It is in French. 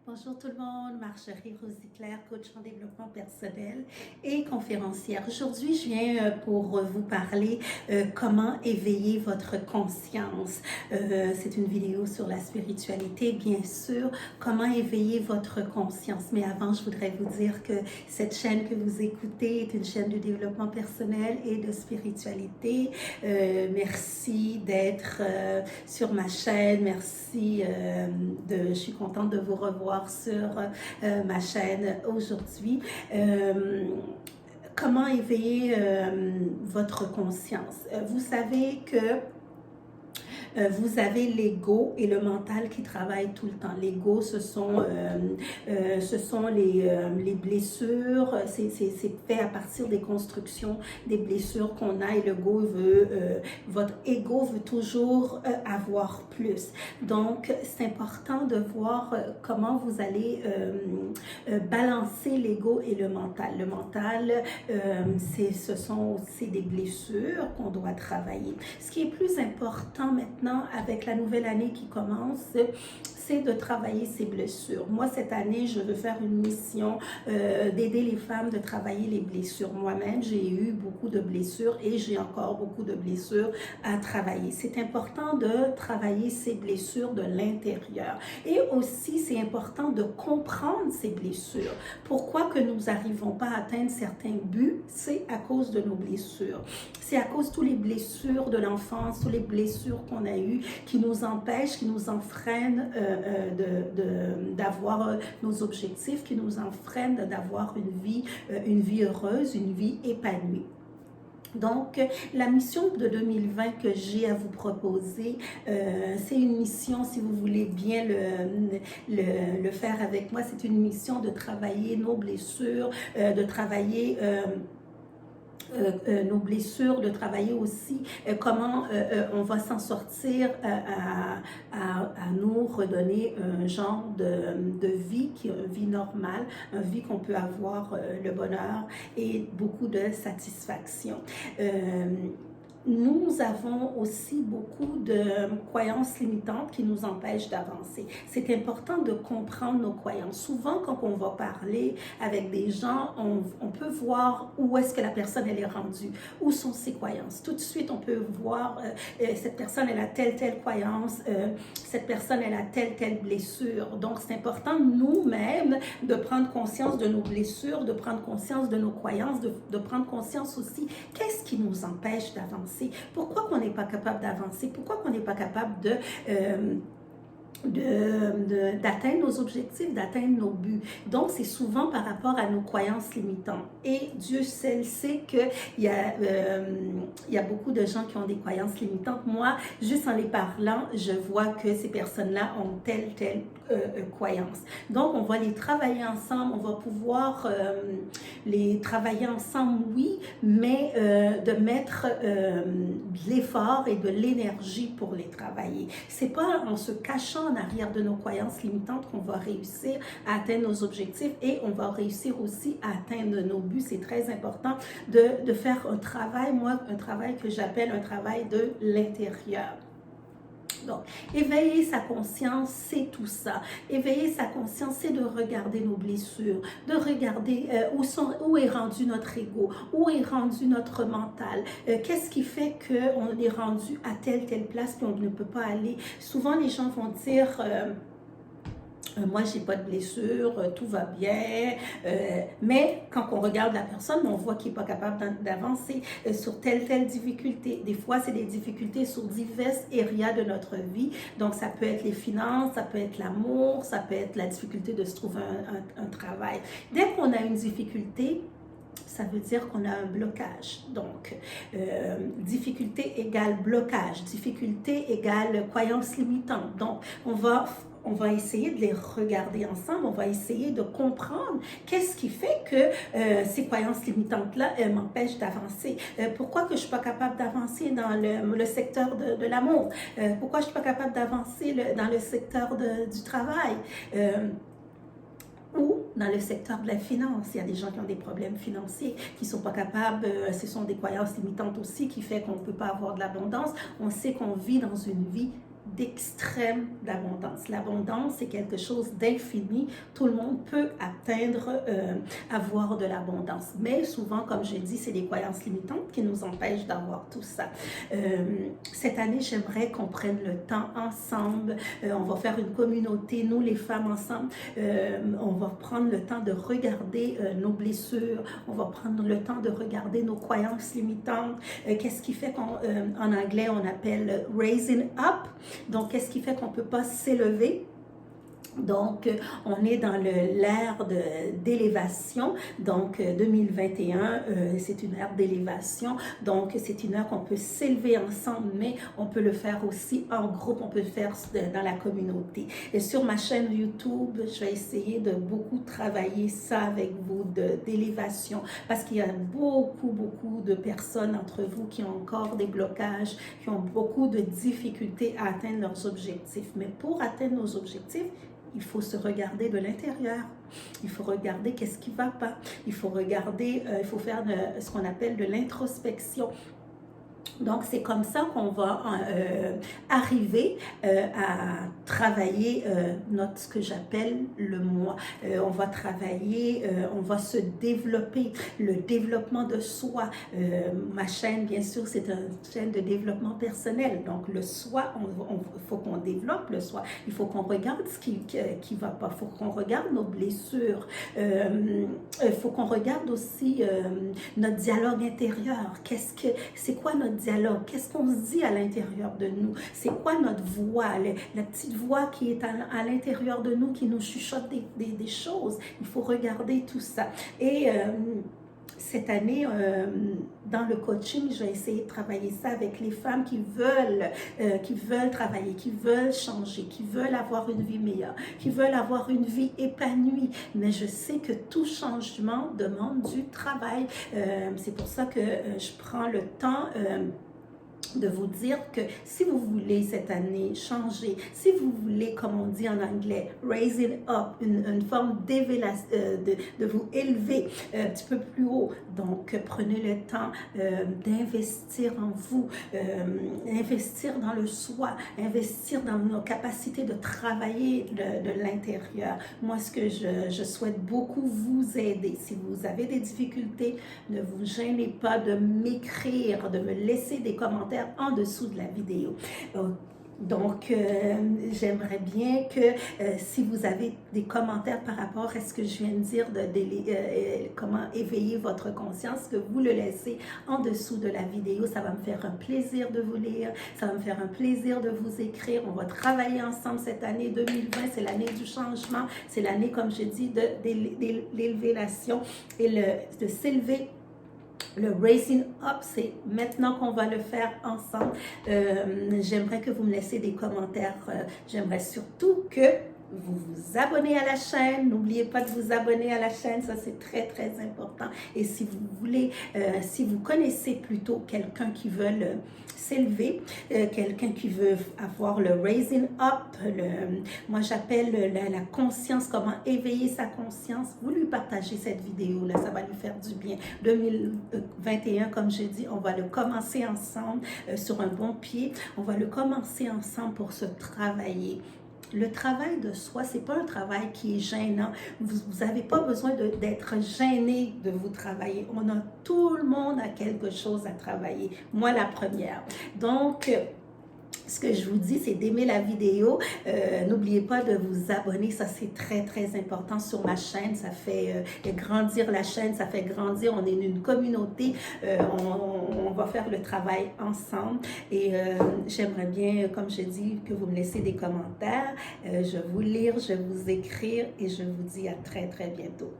Bonjour tout le monde, Marjorie Rosiclair, coach en développement personnel et conférencière. Aujourd'hui, je viens pour vous parler comment éveiller votre conscience. C'est une vidéo sur la spiritualité, bien sûr, comment éveiller votre conscience. Mais avant, je voudrais vous dire que cette chaîne que vous écoutez est une chaîne de développement personnel et de spiritualité. Merci d'être sur ma chaîne, merci, je suis contente de vous revoir sur ma chaîne aujourd'hui. Comment éveiller votre conscience? Vous savez que vous avez l'ego et le mental qui travaillent tout le temps. L'ego, ce sont les blessures, c'est fait à partir des constructions, des blessures qu'on a, et l'ego veut, votre ego veut toujours avoir plus. Donc, c'est important de voir comment vous allez balancer l'ego et le mental. Le mental, ce sont aussi des blessures qu'on doit travailler. Ce qui est plus important maintenant, avec la nouvelle année qui commence, c'est de travailler ces blessures. Moi, cette année, je veux faire une mission d'aider les femmes de travailler les blessures. Moi-même, j'ai eu beaucoup de blessures et j'ai encore beaucoup de blessures à travailler. C'est important de travailler ces blessures de l'intérieur. Et aussi, c'est important de comprendre ces blessures. Pourquoi que nous n'arrivons pas à atteindre certains buts? C'est à cause de nos blessures. C'est à cause de toutes les blessures de l'enfance, toutes les blessures qu'on a eues qui nous empêchent, qui nous enfreignent d'avoir nos objectifs, qui nous enfreignent d'avoir une vie heureuse, une vie épanouie. Donc, la mission de 2020 que j'ai à vous proposer, c'est une mission, si vous voulez bien le faire avec moi, c'est une mission de travailler nos blessures, de travailler nos blessures, de travailler aussi comment on va s'en sortir à nous redonner un genre de vie qui est une vie normale, une vie qu'on peut avoir le bonheur et beaucoup de satisfaction. Nous avons aussi beaucoup de croyances limitantes qui nous empêchent d'avancer. C'est important de comprendre nos croyances. Souvent, quand on va parler avec des gens, on peut voir où est-ce que la personne elle est rendue, où sont ses croyances. Tout de suite, on peut voir cette personne elle a telle croyance, cette personne elle a telle blessure. Donc, c'est important nous-mêmes de prendre conscience de nos blessures, de prendre conscience de nos croyances, de prendre conscience aussi qu'est-ce qui nous empêche d'avancer. Pourquoi qu'on n'est pas capable d'avancer? Pourquoi qu'on n'est pas capable d'atteindre nos objectifs, d'atteindre nos buts. Donc, c'est souvent par rapport à nos croyances limitantes. Et Dieu seul sait qu'il y a beaucoup de gens qui ont des croyances limitantes. Moi, juste en les parlant, je vois que ces personnes-là ont telle croyance. Donc, on va les travailler ensemble, on va pouvoir les travailler ensemble, oui, mais de mettre de l'effort et de l'énergie pour les travailler. C'est pas en se cachant en arrière de nos croyances limitantes qu'on va réussir à atteindre nos objectifs et on va réussir aussi à atteindre nos buts. C'est très important de faire un travail, moi, un travail que j'appelle un travail de l'intérieur. Donc, éveiller sa conscience, c'est tout ça. Éveiller sa conscience, c'est de regarder nos blessures, de regarder où est rendu notre ego, où est rendu notre mental, qu'est-ce qui fait qu'on est rendu à telle place qu'on ne peut pas aller. Souvent, les gens vont dire... moi, j'ai pas de blessure, tout va bien. Mais quand on regarde la personne, on voit qu'il n'est pas capable d'avancer sur telle difficulté. Des fois, c'est des difficultés sur diverses areas de notre vie. Donc, ça peut être les finances, ça peut être l'amour, ça peut être la difficulté de se trouver un travail. Dès qu'on a une difficulté, ça veut dire qu'on a un blocage. Donc, difficulté égale blocage, difficulté égale croyance limitante. Donc, on va essayer de les regarder ensemble, on va essayer de comprendre qu'est-ce qui fait que ces croyances limitantes-là m'empêchent d'avancer. Pourquoi que je ne suis pas capable d'avancer dans le secteur de l'amour? Pourquoi je ne suis pas capable d'avancer dans le secteur du travail? Ou dans le secteur de la finance, il y a des gens qui ont des problèmes financiers, qui ne sont pas capables, ce sont des croyances limitantes aussi qui fait qu'on ne peut pas avoir de l'abondance. On sait qu'on vit dans une vie d'extrême d'abondance. L'abondance, c'est quelque chose d'infini. Tout le monde peut atteindre, avoir de l'abondance. Mais souvent, comme je dis, c'est des croyances limitantes qui nous empêchent d'avoir tout ça. Cette année, j'aimerais qu'on prenne le temps ensemble. On va faire une communauté, nous les femmes ensemble. On va prendre le temps de regarder nos blessures. On va prendre le temps de regarder nos croyances limitantes. Qu'est-ce qui fait qu'en anglais, on appelle raising up. Donc, qu'est-ce qui fait qu'on ne peut pas s'élever? Donc, on est dans l'ère d'élévation. Donc, 2021, c'est une ère d'élévation. Donc, c'est une ère qu'on peut s'élever ensemble, mais on peut le faire aussi en groupe. On peut le faire dans la communauté. Et sur ma chaîne YouTube, je vais essayer de beaucoup travailler ça avec vous, d'élévation. Parce qu'il y a beaucoup de personnes entre vous qui ont encore des blocages, qui ont beaucoup de difficultés à atteindre leurs objectifs. Mais pour atteindre nos objectifs, il faut se regarder de l'intérieur. Il faut regarder qu'est-ce qui ne va pas. Il faut regarder, il faut faire ce qu'on appelle de l'introspection. Donc, c'est comme ça qu'on va arriver à travailler ce que j'appelle le moi. On va travailler, on va se développer, le développement de soi. Ma chaîne, bien sûr, c'est une chaîne de développement personnel. Donc, le soi, il faut qu'on développe le soi. Il faut qu'on regarde ce qui ne va pas. Il faut qu'on regarde nos blessures. Il faut qu'on regarde aussi notre dialogue intérieur. C'est quoi notre dialogue? Qu'est-ce qu'on se dit à l'intérieur de nous? C'est quoi notre voix? La petite voix qui est à l'intérieur de nous, qui nous chuchote des choses. Il faut regarder tout ça. Et cette année, dans le coaching, je vais essayer de travailler ça avec les femmes qui veulent travailler, qui veulent changer, qui veulent avoir une vie meilleure, qui veulent avoir une vie épanouie. Mais je sais que tout changement demande du travail. C'est pour ça que je prends le temps de vous dire que si vous voulez cette année changer, si vous voulez, comme on dit en anglais, raise it up, une forme de vous élever un petit peu plus haut, donc prenez le temps d'investir en vous, investir dans le soi, investir dans nos capacités de travailler de l'intérieur. Moi, ce que je souhaite beaucoup vous aider, si vous avez des difficultés, ne vous gênez pas de m'écrire, de me laisser des commentaires en dessous de la vidéo. Donc, j'aimerais bien que si vous avez des commentaires par rapport à ce que je viens de dire, comment éveiller votre conscience, que vous le laissez en dessous de la vidéo. Ça va me faire un plaisir de vous lire, ça va me faire un plaisir de vous écrire. On va travailler ensemble cette année 2020, c'est l'année du changement, c'est l'année, comme je dis, de l'élévation et de s'élever. Le raising up, c'est maintenant qu'on va le faire ensemble. J'aimerais que vous me laissiez des commentaires. J'aimerais surtout que vous vous abonnez à la chaîne. N'oubliez pas de vous abonner à la chaîne, ça c'est très important. Et si vous voulez, si vous connaissez plutôt quelqu'un qui veut s'élever, quelqu'un qui veut avoir le raising up, moi j'appelle la conscience, comment éveiller sa conscience, vous lui partagez cette vidéo là, ça va lui faire du bien. 2021, comme je dis, on va le commencer ensemble sur un bon pied. On va le commencer ensemble pour se travailler. Le travail de soi, c'est pas un travail qui est gênant. Vous n'avez pas besoin d'être gêné de vous travailler. Tout le monde a quelque chose à travailler. Moi, la première. Donc, ce que je vous dis, c'est d'aimer la vidéo. N'oubliez pas de vous abonner. Ça, c'est très important sur ma chaîne. Ça fait grandir la chaîne. Ça fait grandir. On est une communauté. On va faire le travail ensemble. Et j'aimerais bien, comme je dis, que vous me laissez des commentaires. Je vais vous lire, je vais vous écrire et je vous dis à très bientôt.